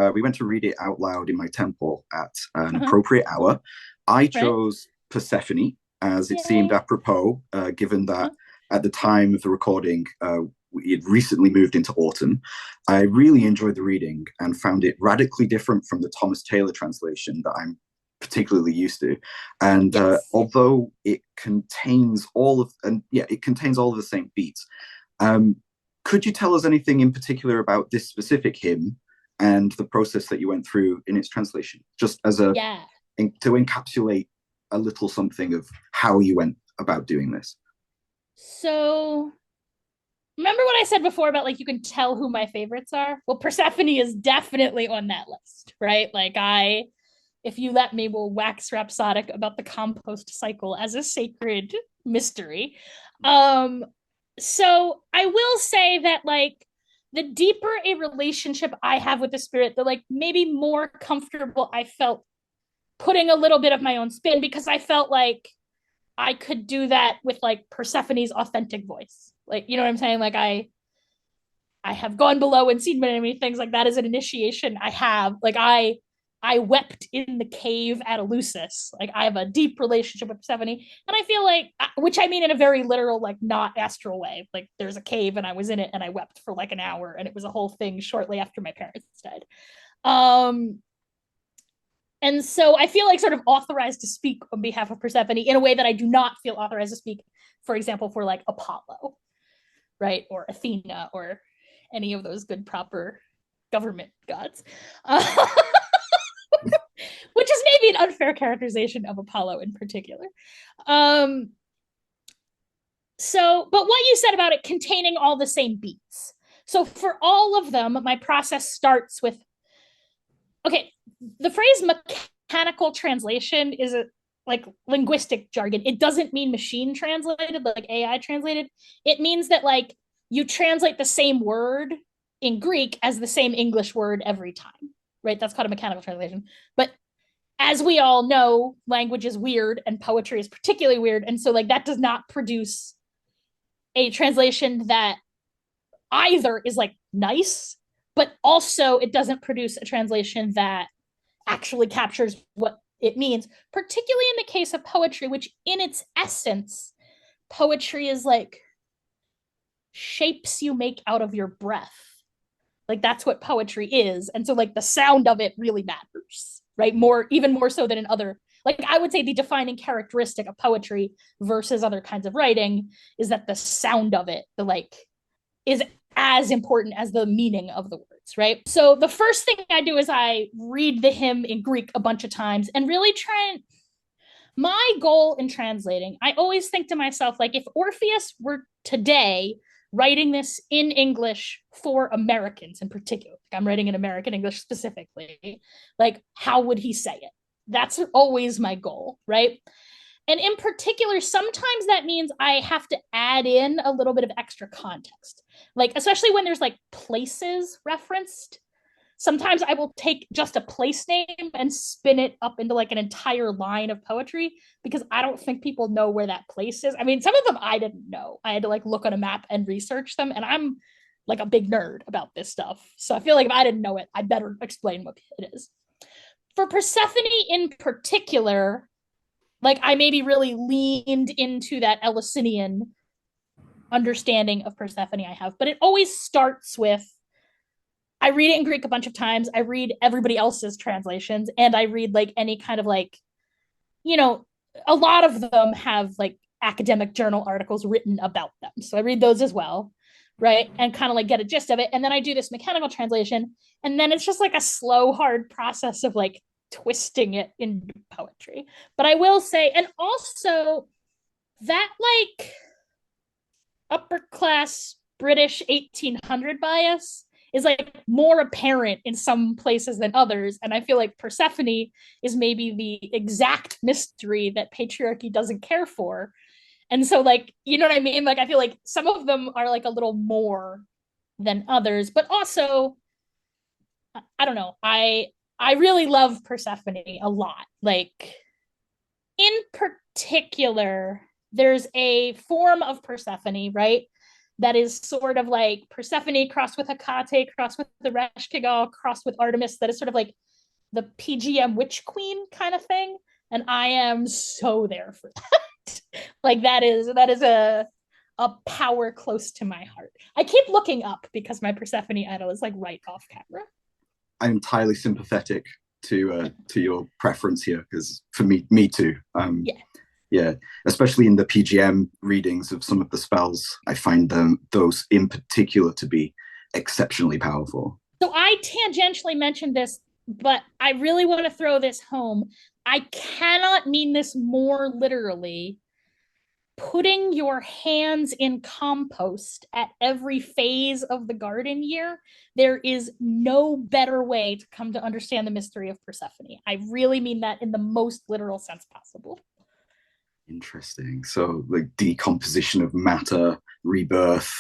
read it out loud in my temple at an appropriate hour. I chose Persephone as it seemed apropos, given that at the time of the recording, it had recently moved into autumn. I really enjoyed the reading and found it radically different from the Thomas Taylor translation that I'm particularly used to. And although it contains all of the same beats, could you tell us anything in particular about this specific hymn and the process that you went through in its translation, just as to encapsulate a little something of how you went about doing this? So remember what I said before about like you can tell who my favorites are? Well, Persephone is definitely on that list, right? Like if you let me, will wax rhapsodic about the compost cycle as a sacred mystery. So I will say that like the deeper a relationship I have with the spirit, the like maybe more comfortable I felt putting a little bit of my own spin, because I felt like I could do that with like Persephone's authentic voice. Like, you know what I'm saying? Like I have gone below and seen many things. Like that is an initiation I have. Like I wept in the cave at Eleusis. Like I have a deep relationship with Persephone, and I feel like, which I mean in a very literal, like not astral way. Like there's a cave and I was in it and I wept for like an hour, and it was a whole thing shortly after my parents died. And so I feel like sort of authorized to speak on behalf of Persephone in a way that I do not feel authorized to speak, for example, for like Apollo, right? Or Athena, or any of those good proper government gods. Which is maybe an unfair characterization of Apollo in particular. So, but what you said about it containing all the same beats. So for all of them, my process starts with, okay, the phrase mechanical translation is a like linguistic jargon. It doesn't mean machine translated, like AI translated. It means that like you translate the same word in Greek as the same English word every time, right? That's called a mechanical translation. But as we all know, language is weird and poetry is particularly weird. And so like that does not produce a translation that either is like nice, but also it doesn't produce a translation that actually captures what it means, particularly in the case of poetry, which in its essence, poetry is like shapes you make out of your breath. Like that's what poetry is. And so like the sound of it really matters, right? Even more so than in other, like I would say the defining characteristic of poetry versus other kinds of writing is that the sound of it, the like, is as important as the meaning of the words, right? So the first thing I do is I read the hymn in Greek a bunch of times and really try and, my goal in translating, I always think to myself, like if Orpheus were today writing this in English for Americans in particular, like I'm writing in American English specifically, like how would he say it? That's always my goal, right? And in particular, sometimes that means I have to add in a little bit of extra context, like especially when there's like places referenced. Sometimes I will take just a place name and spin it up into like an entire line of poetry, because I don't think people know where that place is. I mean, some of them I didn't know. I had to like look on a map and research them, and I'm like a big nerd about this stuff. So I feel like if I didn't know it, I better explain what it is. For Persephone in particular, like I maybe really leaned into that Eleusinian understanding of Persephone I have, but it always starts with, I read it in Greek a bunch of times. I read everybody else's translations, and I read like any kind of like, you know, a lot of them have like academic journal articles written about them. So I read those as well, right? And kind of like get a gist of it. And then I do this mechanical translation. And then it's just like a slow, hard process of like twisting it into poetry. But I will say, and also that like upper class British 1800 bias is like more apparent in some places than others. And I feel like Persephone is maybe the exact mystery that patriarchy doesn't care for. And so like, you know what I mean? Like, I feel like some of them are like a little more than others, but also, I don't know. I really love Persephone a lot. Like, in particular, there's a form of Persephone, right? That is sort of like Persephone crossed with Hecate, crossed with the Reshkigal, crossed with Artemis, that is sort of like the PGM witch queen kind of thing. And I am so there for that. Like that is a power close to my heart. I keep looking up because my Persephone idol is like right off camera. I'm entirely sympathetic to your preference here, because for me too. Yeah, especially in the PGM readings of some of the spells, I find those in particular to be exceptionally powerful. So I tangentially mentioned this, but I really want to throw this home. I cannot mean this more literally. Putting your hands in compost at every phase of the garden year, there is no better way to come to understand the mystery of Persephone. I really mean that in the most literal sense possible. Interesting. So like decomposition of matter, rebirth,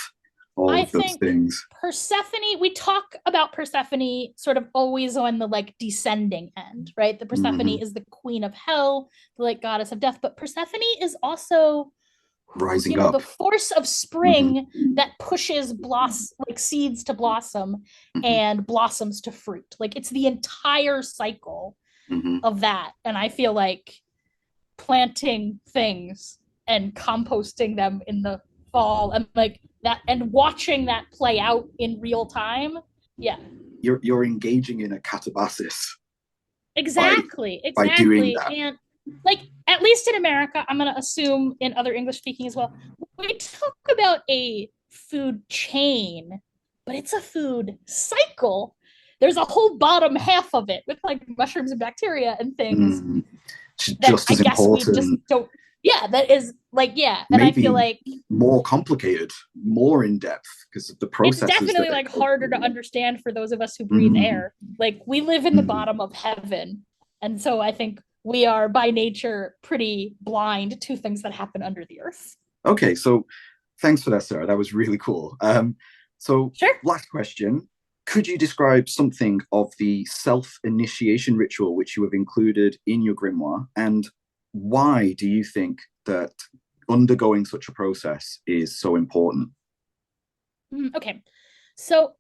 all of those things. Persephone, we talk about Persephone sort of always on the like descending end, right? The Persephone is the queen of hell, the like goddess of death, but Persephone is also rising up, the force of spring that pushes like seeds to blossom and blossoms to fruit. Like it's the entire cycle of that. And I feel like planting things and composting them in the fall and like that and watching that play out in real time. Yeah. You're engaging in a katabasis. Exactly. By doing that. And like, at least in America, I'm going to assume in other English speaking as well, we talk about a food chain, but it's a food cycle. There's a whole bottom half of it with like mushrooms and bacteria and things. Just as important. We just don't. Yeah, that is like, yeah. And maybe I feel like more complicated, more in depth because of the processes. It's definitely like harder to understand for those of us who breathe air. Like we live in the bottom of heaven. And so I think we are by nature pretty blind to things that happen under the earth. Okay, so thanks for that, Sarah. That was really cool. So sure. Last question. Could you describe something of the self-initiation ritual which you have included in your grimoire, and why do you think that undergoing such a process is so important? Okay, so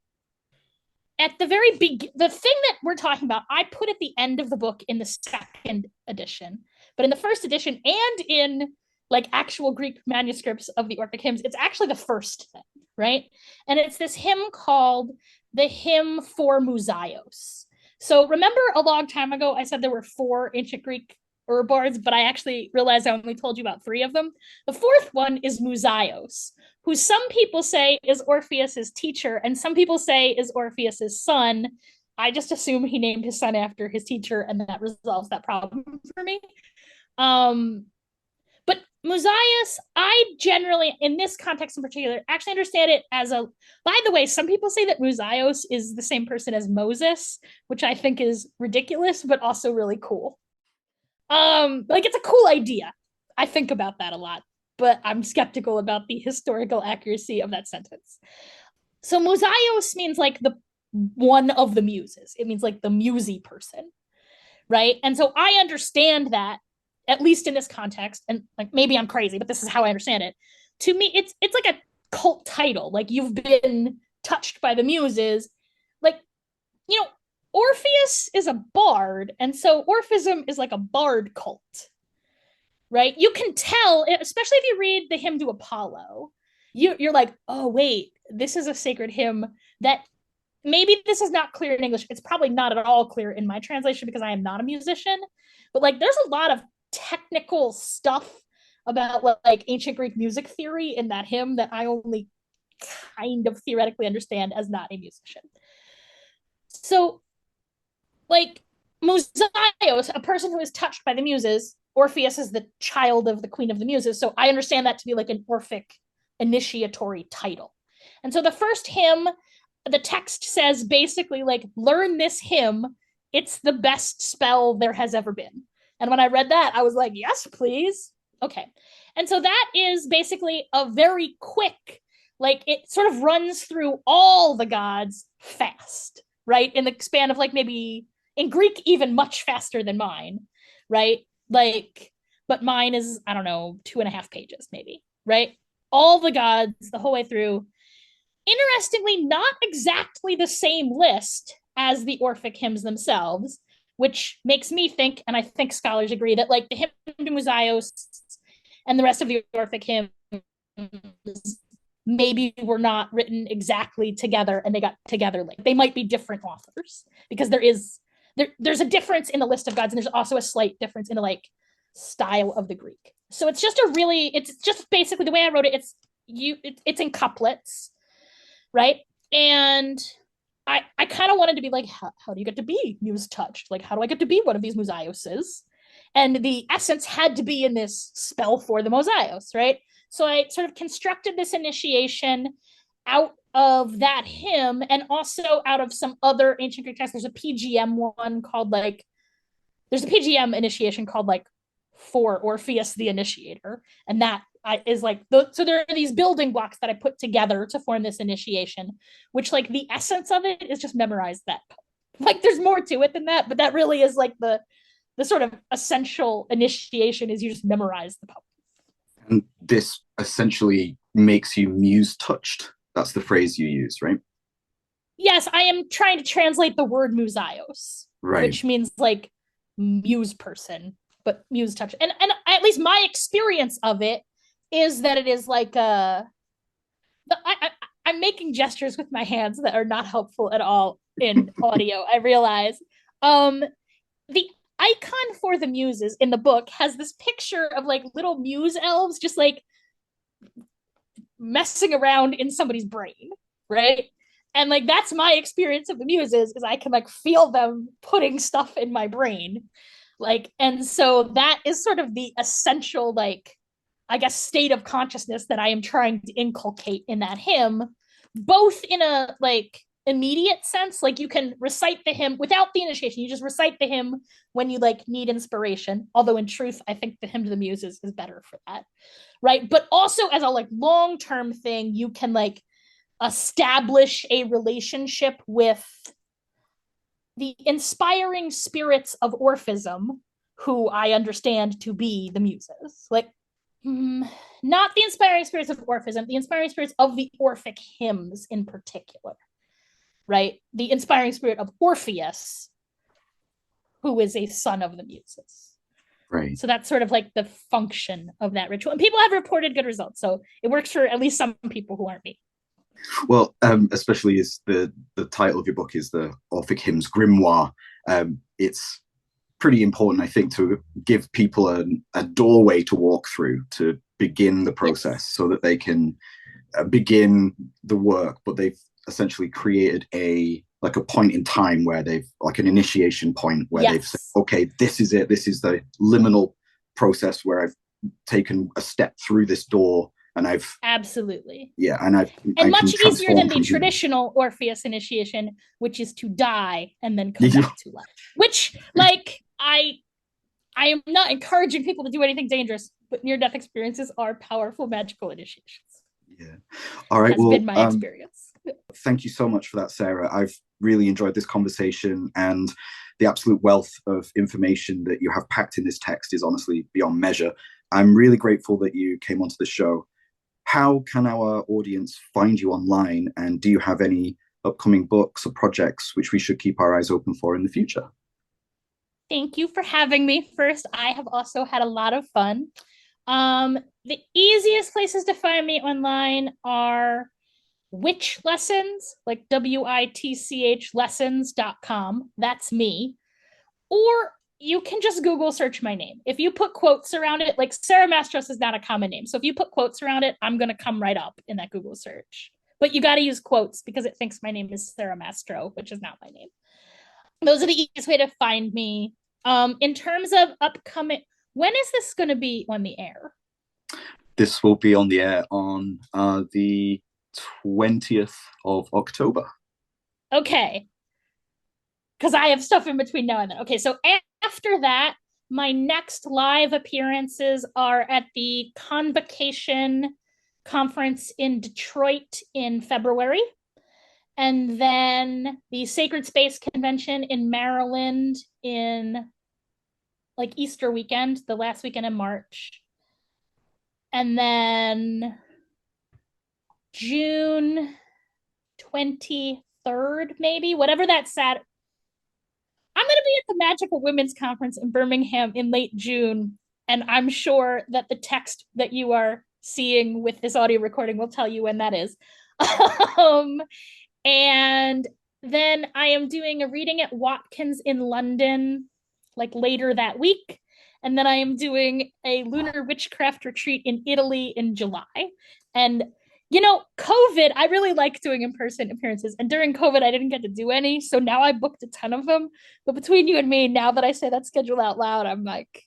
at the very the thing that we're talking about, I put at the end of the book in the second edition, but in the first edition and in like actual Greek manuscripts of the Orphic hymns, it's actually the first thing, right? And it's this hymn called the Hymn for Muse-Touched. So remember a long time ago, I said there were 4 ancient Greek bards, but I actually realized I only told you about 3 of them. The 4th one is Muse-Touched, who some people say is Orpheus's teacher, and some people say is Orpheus's son. I just assume he named his son after his teacher, and that resolves that problem for me. But Muse-Touched, I generally, in this context in particular, actually understand it as a, by the way, some people say that Muse-Touched is the same person as Moses, which I think is ridiculous, but also really cool. Like it's a cool idea. I think about that a lot, but I'm skeptical about the historical accuracy of that sentence. So Muse-Touched means like the one of the muses. It means like the musy person, right? And so I understand that, at least in this context, and like maybe I'm crazy, but this is how I understand it. To me, it's like a cult title. Like you've been touched by the muses. Like, you know, Orpheus is a bard, and so Orphism is like a bard cult, right? You can tell, especially if you read the hymn to Apollo, you're like, oh wait, this is a sacred hymn that maybe this is not clear in English. It's probably not at all clear in my translation because I am not a musician, but like there's a lot of technical stuff about like ancient Greek music theory in that hymn that I only kind of theoretically understand as not a musician. So, like, Museos, a person who is touched by the Muses, Orpheus is the child of the Queen of the Muses. So I understand that to be like an Orphic initiatory title. And so the first hymn, the text says basically like, learn this hymn. It's the best spell there has ever been. And when I read that, I was like, yes, please. Okay. And so that is basically a very quick, like it sort of runs through all the gods fast, right? In the span of like maybe in Greek, even much faster than mine, right? Like, but mine is, I don't know, 2.5 pages maybe, right? All the gods the whole way through. Interestingly, not exactly the same list as the Orphic hymns themselves, which makes me think, and I think scholars agree, that like the hymn to Museos and the rest of the Orphic hymns maybe were not written exactly together and they got together like they might be different authors because there's a difference in the list of gods and there's also a slight difference in the like style of the Greek. So it's just basically the way I wrote it. It's in couplets, right? And I kind of wanted to be like, how do you get to be Muse-Touched? Like, how do I get to be one of these Museoses? And the essence had to be in this spell for the Museos, right? So I sort of constructed this initiation out of that hymn and also out of some other ancient Greek texts. There's a PGM one called like, there's a PGM initiation called like for Orpheus the Initiator. And that is like, so there are these building blocks that I put together to form this initiation, which like the essence of it is just memorize that. Like there's more to it than that, but that really is like the sort of essential initiation is you just memorize the poem. And this essentially makes you Muse-Touched. That's the phrase you use, right? Yes, I am trying to translate the word Museos, right, which means like muse person, but Muse-Touched. And at least my experience of it is that it is like I'm making gestures with my hands that are not helpful at all in audio, I realize. The icon for the Muses in the book has this picture of like little muse elves just like messing around in somebody's brain, right? And like that's my experience of the Muses is I can like feel them putting stuff in my brain. Like, and so that is sort of the essential, like, I guess, state of consciousness that I am trying to inculcate in that hymn, both in a like immediate sense, like you can recite the hymn without the initiation, you just recite the hymn when you like need inspiration, although in truth I think the hymn to the Muses is better for that, right? But also as a like long-term thing, you can like establish a relationship with the inspiring spirits of Orphism, who I understand to be the Muses. Like, not the inspiring spirits of Orphism, the inspiring spirits of the Orphic hymns in particular, right? The inspiring spirit of Orpheus, who is a son of the Muses. Right. So that's sort of like the function of that ritual. And people have reported good results. So it works for at least some people who aren't me. Well, especially as the title of your book is the Orphic Hymns Grimoire. It's pretty important, I think, to give people a doorway to walk through to begin the process, so that they can begin the work. But they've essentially created a point in time where they've like an initiation point where they've said, okay, this is it. This is the liminal process where I've taken a step through this door. And I've absolutely, and much easier than the traditional Orpheus initiation, which is to die and then come back to life. Which, like, I am not encouraging people to do anything dangerous, but near-death experiences are powerful magical initiations. Yeah. All right. That's been my experience. Thank you so much for that, Sarah. I've really enjoyed this conversation, and the absolute wealth of information that you have packed in this text is honestly beyond measure. I'm really grateful that you came onto the show. How can our audience find you online, and do you have any upcoming books or projects which we should keep our eyes open for in the future? Thank you for having me. First, I have also had a lot of fun. The easiest places to find me online are Witch Lessons, like WITCH lessons.com. That's me. Or you can just Google search my name. If you put quotes around it, like Sara Mastros is not a common name. So if you put quotes around it, I'm going to come right up in that Google search. But you got to use quotes because it thinks my name is Sara Mastro, which is not my name. Those are the easiest way to find me. In terms of upcoming, when is this going to be on the air? This will be on the air on the 20th of October. Okay. Because I have stuff in between now and then. Okay, so after that, my next live appearances are at the Convocation Conference in Detroit in February, and then the Sacred Space Convention in Maryland in like Easter weekend, the last weekend in March. And then June 23rd, maybe, whatever that Saturday. I'm going to be at the Magickal Women's Conference in Birmingham in late June, and I'm sure that the text that you are seeing with this audio recording will tell you when that is. And then I am doing a reading at Watkins in London, like later that week. And then I am doing a lunar witchcraft retreat in Italy in July. And you know, COVID, I really like doing in-person appearances. And during COVID, I didn't get to do any. So now I booked a ton of them. But between you and me, now that I say that schedule out loud, I'm like,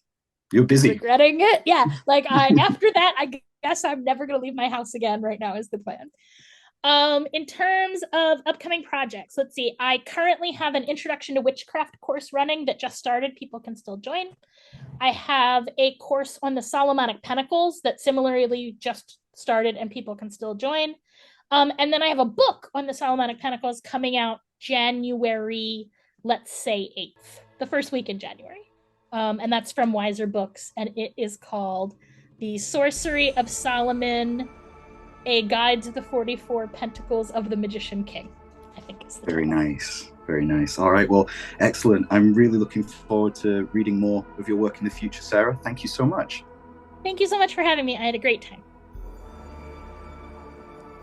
you're busy. Regretting it. Yeah. Like after that, I guess I'm never going to leave my house again right now is the plan. In terms of upcoming projects, let's see. I currently have an Introduction to Witchcraft course running that just started. People can still join. I have a course on the Solomonic Pentacles that similarly just started and people can still join. And then I have a book on the Solomonic Pentacles coming out January, let's say 8th, the first week in January. And that's from Wiser Books, and it is called The Sorcery of Solomon, A Guide to the 44 Pentacles of the Magician King, I think it's the Very title. nice. Very nice. All right. Well, excellent. I'm really looking forward to reading more of your work in the future, Sarah. Thank you so much. Thank you so much for having me. I had a great time.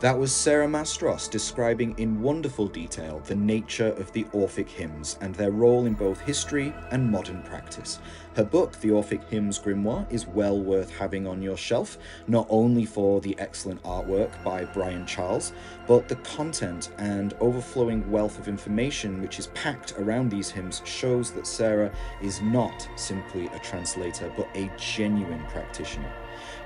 That was Sara Mastros describing in wonderful detail the nature of the Orphic hymns and their role in both history and modern practice. Her book, The Orphic Hymns Grimoire, is well worth having on your shelf, not only for the excellent artwork by Brian Charles, but the content and overflowing wealth of information which is packed around these hymns shows that Sara is not simply a translator, but a genuine practitioner.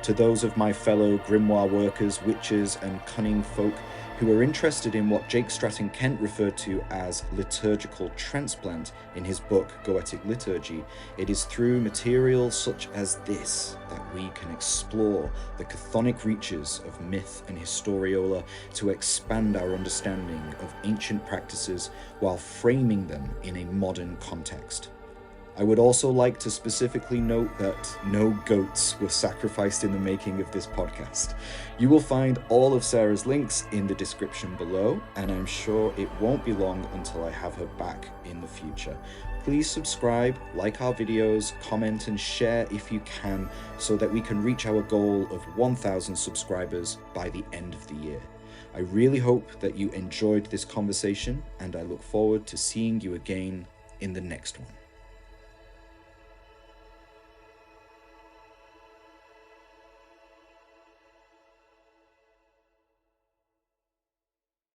To those of my fellow grimoire workers, witches, and cunning folk who are interested in what Jake Stratton Kent referred to as liturgical transplant in his book Goetic Liturgy, it is through materials such as this that we can explore the chthonic reaches of myth and historiola to expand our understanding of ancient practices while framing them in a modern context. I would also like to specifically note that no goats were sacrificed in the making of this podcast. You will find all of Sarah's links in the description below, and I'm sure it won't be long until I have her back in the future. Please subscribe, like our videos, comment and share if you can, so that we can reach our goal of 1,000 subscribers by the end of the year. I really hope that you enjoyed this conversation, and I look forward to seeing you again in the next one.